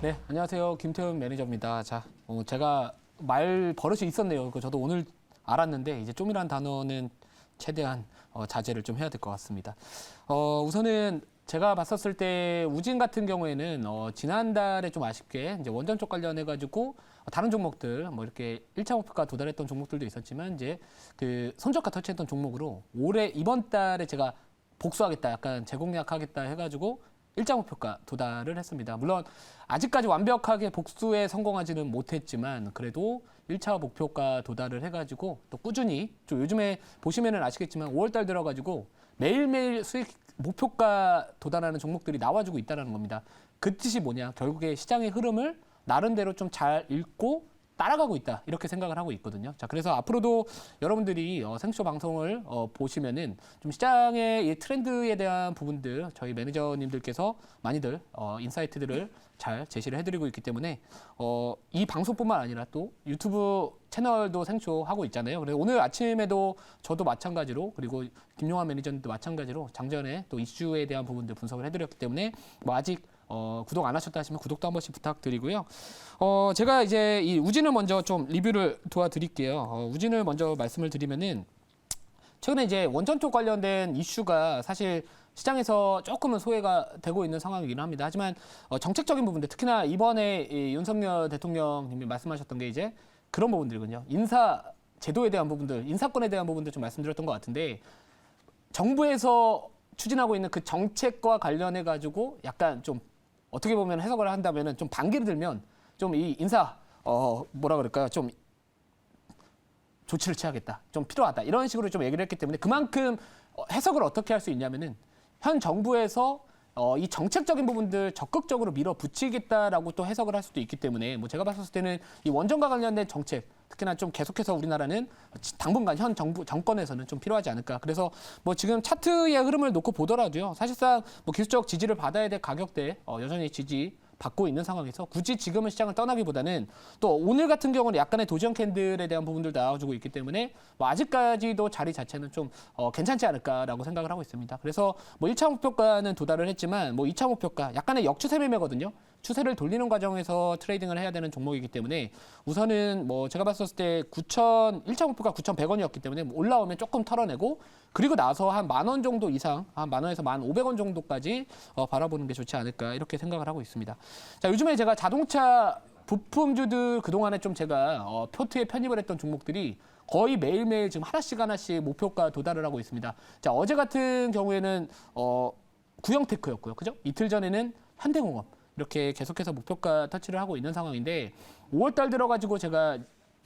네, 안녕하세요. 김태훈 매니저입니다. 자, 제가 말 버릇이 있었네요. 저도 오늘 알았는데 이제 좀이란 단어는 최대한 자제를 좀 해야 될 것 같습니다. 우선은 제가 봤었을 때 우진 같은 경우에는 지난달에 좀 아쉽게 이제 원전 쪽 관련해 가지고 다른 종목들 뭐 이렇게 1차 목표가 도달했던 종목들도 있었지만 이제 그 손저가 터치했던 종목으로 올해 이번 달에 제가 복수하겠다, 약간 재공략하겠다 해가지고 1차 목표가 도달을 했습니다. 물론 아직까지 완벽하게 복수에 성공하지는 못했지만 그래도 1차 목표가 도달을 해가지고 또 꾸준히 좀 요즘에 보시면은 아시겠지만 5월달 들어가지고 매일매일 수익 목표가 도달하는 종목들이 나와주고 있다는 겁니다. 그 뜻이 뭐냐? 결국에 시장의 흐름을 나름대로 좀 잘 읽고 따라가고 있다 이렇게 생각을 하고 있거든요. 자, 그래서 앞으로도 여러분들이 생쇼 방송을 보시면은 좀 시장의 이 트렌드에 대한 부분들 저희 매니저님들께서 많이들 인사이트들을 잘 제시를 해드리고 있기 때문에 이 방송뿐만 아니라 또 유튜브 채널도 생쇼하고 있잖아요. 그래서 오늘 아침에도 저도 마찬가지로 그리고 김용환 매니저님도 마찬가지로 장전에 또 이슈에 대한 부분들 분석을 해드렸기 때문에 뭐 아직 구독 안 하셨다 하시면 구독도 한 번씩 부탁드리고요. 제가 이제 이 우진을 먼저 좀 리뷰를 도와드릴게요. 우진을 먼저 말씀을 드리면은 최근에 이제 원전 쪽 관련된 이슈가 사실 시장에서 조금은 소외가 되고 있는 상황이긴 합니다. 하지만 정책적인 부분들 특히나 이번에 이 윤석열 대통령님이 말씀하셨던 게 이제 그런 부분들이거든요. 인사 제도에 대한 부분들, 인사권에 대한 부분들 좀 말씀드렸던 것 같은데 정부에서 추진하고 있는 그 정책과 관련해 가지고 약간 좀 어떻게 보면 해석을 한다면은 좀 반기를 들면 좀 이 인사 뭐라 그럴까요? 좀 조치를 취하겠다, 좀 필요하다 이런 식으로 좀 얘기를 했기 때문에 그만큼 해석을 어떻게 할 수 있냐면은 현 정부에서 이 정책적인 부분들 적극적으로 밀어붙이겠다라고 또 해석을 할 수도 있기 때문에 뭐 제가 봤을 때는 이 원전과 관련된 정책 특히나 좀 계속해서 우리나라는 당분간 현 정부 정권에서는 좀 필요하지 않을까. 그래서 뭐 지금 차트의 흐름을 놓고 보더라도요. 사실상 뭐 기술적 지지를 받아야 될 가격대 여전히 지지 받고 있는 상황에서 굳이 지금은 시장을 떠나기보다는 또 오늘 같은 경우는 약간의 도전 캔들에 대한 부분들 나와주고 있기 때문에 뭐 아직까지도 자리 자체는 좀 괜찮지 않을까라고 생각을 하고 있습니다. 그래서 뭐 1차 목표가는 도달을 했지만 뭐 2차 목표가 약간의 역추세 매매거든요. 추세를 돌리는 과정에서 트레이딩을 해야 되는 종목이기 때문에 우선은 뭐 제가 봤었을 때 1차 목표가 9,100원이었기 때문에 올라오면 조금 털어내고 그리고 나서 한 10,000원 정도 이상, 한 10,000원에서 1,500원 정도까지 바라보는 게 좋지 않을까 이렇게 생각을 하고 있습니다. 자, 요즘에 제가 자동차 부품주들 그동안에 좀 제가 표트에 편입을 했던 종목들이 거의 매일매일 지금 하나씩 목표가 도달을 하고 있습니다. 자, 어제 같은 경우에는 구형테크였고요. 그죠? 이틀 전에는 현대공업 이렇게 계속해서 목표가 터치를 하고 있는 상황인데 5월달 들어가지고 제가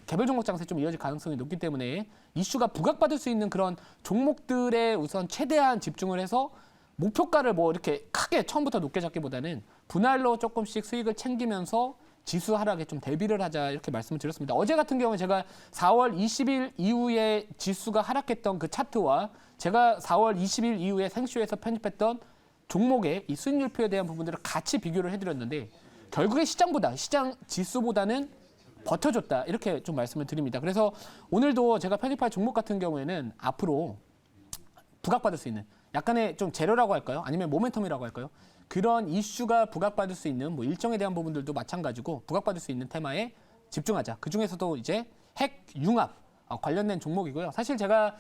개별 종목 장세 좀 이어질 가능성이 높기 때문에 이슈가 부각받을 수 있는 그런 종목들에 우선 최대한 집중을 해서 목표가를 뭐 이렇게 크게 처음부터 높게 잡기보다는 분할로 조금씩 수익을 챙기면서 지수 하락에 좀 대비를 하자 이렇게 말씀을 드렸습니다. 어제 같은 경우에 제가 4월 20일 이후에 지수가 하락했던 그 차트와 제가 4월 20일 이후에 생쇼에서 편집했던 종목의 이 수익률표에 대한 부분들을 같이 비교를 해드렸는데 결국에 시장 지수보다는 버텨줬다 이렇게 좀 말씀을 드립니다. 그래서 오늘도 제가 편집할 종목 같은 경우에는 앞으로 부각받을 수 있는 약간의 좀 재료라고 할까요? 아니면 모멘텀이라고 할까요? 그런 이슈가 부각받을 수 있는 뭐 일정에 대한 부분들도 마찬가지고 부각받을 수 있는 테마에 집중하자. 그 중에서도 이제 핵 융합 관련된 종목이고요. 사실 제가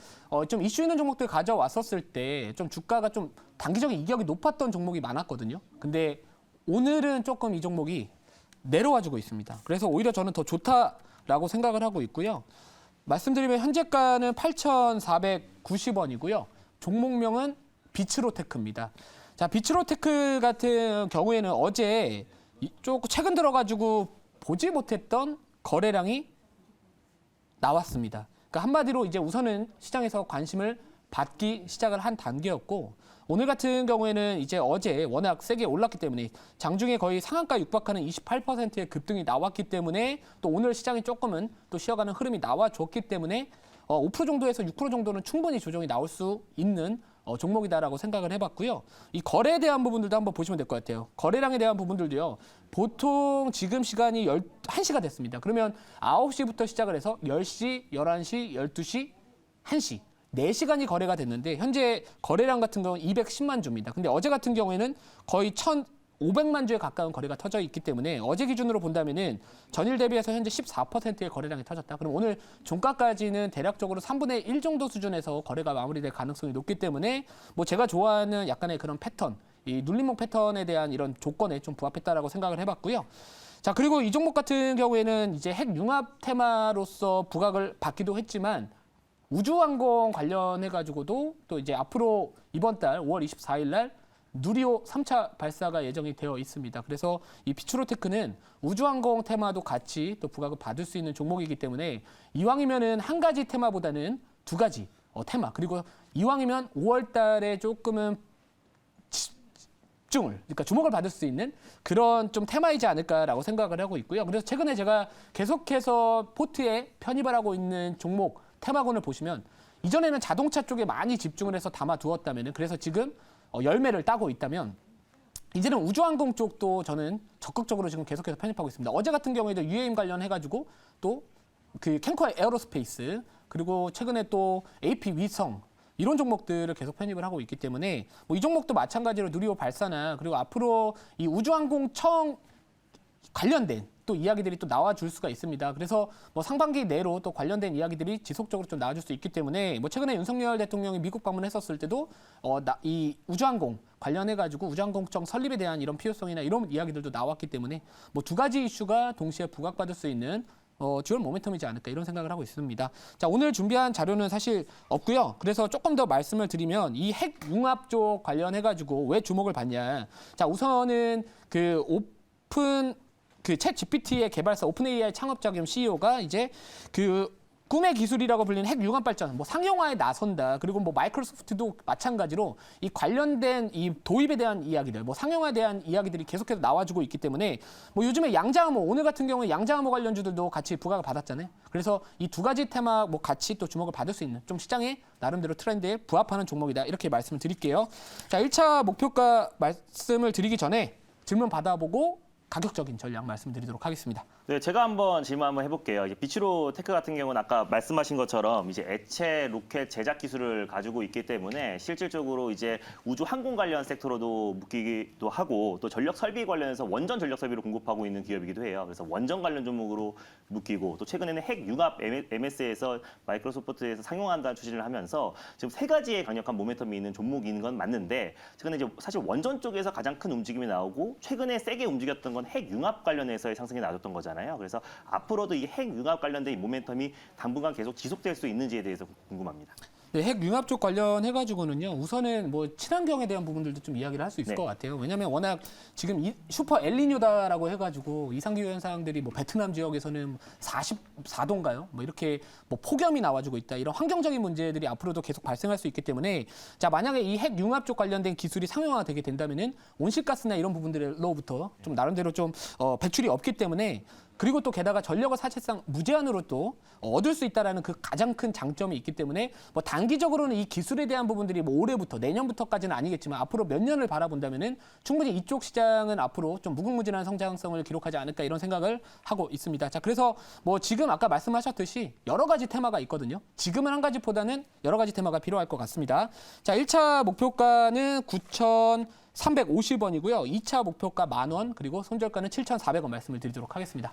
좀 이슈 있는 종목들 가져왔었을 때 좀 주가가 좀 단기적인 이격이 높았던 종목이 많았거든요. 근데 오늘은 조금 이 종목이 내려와주고 있습니다. 그래서 오히려 저는 더 좋다라고 생각을 하고 있고요. 말씀드리면 현재가는 8,490원이고요. 종목명은 비츠로테크입니다. 자, 비츠로테크 같은 경우에는 어제 조금 최근 들어가지고 보지 못했던 거래량이 나왔습니다. 그러니까 한마디로 이제 우선은 시장에서 관심을 받기 시작을 한 단계였고 오늘 같은 경우에는 이제 어제 워낙 세게 올랐기 때문에 장중에 거의 상한가 육박하는 28%의 급등이 나왔기 때문에 또 오늘 시장이 조금은 또 쉬어가는 흐름이 나와줬기 때문에 5% 정도에서 6% 정도는 충분히 조정이 나올 수 있는 종목이다라고 생각을 해봤고요. 이 거래에 대한 부분들도 한번 보시면 될 것 같아요. 거래량에 대한 부분들도요. 보통 지금 시간이 1시가 됐습니다. 그러면 9시부터 시작을 해서 10시, 11시, 12시, 1시. 4시간이 거래가 됐는데 현재 거래량 같은 경우는 210만 주입니다. 근데 어제 같은 경우에는 거의 500만 주에 가까운 거래가 터져 있기 때문에 어제 기준으로 본다면은 전일 대비해서 현재 14%의 거래량이 터졌다. 그럼 오늘 종가까지는 대략적으로 3분의 1 정도 수준에서 거래가 마무리될 가능성이 높기 때문에 뭐 제가 좋아하는 약간의 그런 패턴, 이 눌림목 패턴에 대한 이런 조건에 좀 부합했다라고 생각을 해봤고요. 자, 그리고 이 종목 같은 경우에는 이제 핵융합 테마로서 부각을 받기도 했지만 우주항공 관련해가지고도 또 이제 앞으로 이번 달 5월 24일 날 누리호 3차 발사가 예정이 되어 있습니다. 그래서 이 피추로테크는 우주항공 테마도 같이 또 부각을 받을 수 있는 종목이기 때문에 이왕이면은 한 가지 테마보다는 두 가지 테마, 그리고 이왕이면 5월 달에 조금은 그러니까 주목을 받을 수 있는 그런 좀 테마이지 않을까라고 생각을 하고 있고요. 그래서 최근에 제가 계속해서 포트에 편입을 하고 있는 종목 테마군을 보시면 이전에는 자동차 쪽에 많이 집중을 해서 담아두었다면 그래서 지금 열매를 따고 있다면 이제는 우주항공 쪽도 저는 적극적으로 지금 계속해서 편입하고 있습니다. 어제 같은 경우에도 UAM 관련해가지고 또 그 캠커 에어로스페이스 그리고 최근에 또 AP 위성 이런 종목들을 계속 편입을 하고 있기 때문에 뭐 이 종목도 마찬가지로 누리호 발사나 그리고 앞으로 이 우주항공청 관련된 또 이야기들이 또 나와줄 수가 있습니다. 그래서 뭐 상반기 내로 또 관련된 이야기들이 지속적으로 좀 나와줄 수 있기 때문에 뭐 최근에 윤석열 대통령이 미국 방문했었을 때도 이 우주항공 관련해가지고 우주항공청 설립에 대한 이런 필요성이나 이런 이야기들도 나왔기 때문에 뭐 두 가지 이슈가 동시에 부각받을 수 있는 듀얼 모멘텀이지 않을까 이런 생각을 하고 있습니다. 자, 오늘 준비한 자료는 사실 없고요. 그래서 조금 더 말씀을 드리면 이 핵융합 쪽 관련해가지고 왜 주목을 받냐. 자, 우선은 챗 GPT의 개발사 오픈 AI 창업자 겸 CEO가 이제 그 꿈의 기술이라고 불리는 핵융합 발전, 뭐 상용화에 나선다. 그리고 뭐 마이크로소프트도 마찬가지로 이 관련된 이 도입에 대한 이야기들, 뭐 상용화에 대한 이야기들이 계속해서 나와주고 있기 때문에 뭐 요즘에 양자암호, 오늘 같은 경우에 양자암호 관련주들도 같이 부각을 받았잖아요. 그래서 이 두 가지 테마 뭐 같이 또 주목을 받을 수 있는 좀 시장의 나름대로 트렌드에 부합하는 종목이다. 이렇게 말씀을 드릴게요. 자, 1차 목표가 말씀을 드리기 전에 질문 받아보고 가격적인 전략 말씀드리도록 하겠습니다. 네, 제가 한번 질문 한번 해볼게요. 이제 비추로테크 같은 경우는 아까 말씀하신 것처럼 이제 액체 로켓 제작 기술을 가지고 있기 때문에 실질적으로 이제 우주 항공 관련 섹터로도 묶이기도 하고 또 전력 설비 관련해서 원전 전력 설비를 공급하고 있는 기업이기도 해요. 그래서 원전 관련 종목으로 묶이고 또 최근에는 핵융합 MS에서 마이크로소프트에서 상용한다는 추진을 하면서 지금 세 가지의 강력한 모멘텀이 있는 종목인 건 맞는데 최근에 이제 사실 원전 쪽에서 가장 큰 움직임이 나오고 최근에 세게 움직였던 건 핵융합 관련해서의 상승이 나왔던 거잖아요. 그래서 앞으로도 이 핵융합 관련된 이 모멘텀이 당분간 계속 지속될 수 있는지에 대해서 궁금합니다. 네, 핵융합 쪽 관련해가지고는요, 우선은 뭐 친환경에 대한 부분들도 좀 이야기를 할 수 있을 네. 것 같아요. 왜냐하면 워낙 지금 슈퍼 엘니뇨다라고 해가지고 이상기후 현상들이 뭐 베트남 지역에서는 44도인가요? 뭐 이렇게 뭐 폭염이 나와주고 있다. 이런 환경적인 문제들이 앞으로도 계속 발생할 수 있기 때문에 자, 만약에 이 핵융합 쪽 관련된 기술이 상용화되게 된다면은 온실가스나 이런 부분들로부터 좀 나름대로 좀 배출이 없기 때문에 그리고 또 게다가 전력을 사실상 무제한으로 또 얻을 수 있다라는 그 가장 큰 장점이 있기 때문에 뭐 단기적으로는 이 기술에 대한 부분들이 뭐 올해부터 내년부터까지는 아니겠지만 앞으로 몇 년을 바라본다면은 충분히 이쪽 시장은 앞으로 좀 무궁무진한 성장성을 기록하지 않을까 이런 생각을 하고 있습니다. 자, 그래서 뭐 지금 아까 말씀하셨듯이 여러 가지 테마가 있거든요. 지금은 한 가지보다는 여러 가지 테마가 필요할 것 같습니다. 자, 1차 목표가는 9,350원이고요. 2차 목표가 10,000원, 그리고 손절가는 7,400원 말씀을 드리도록 하겠습니다.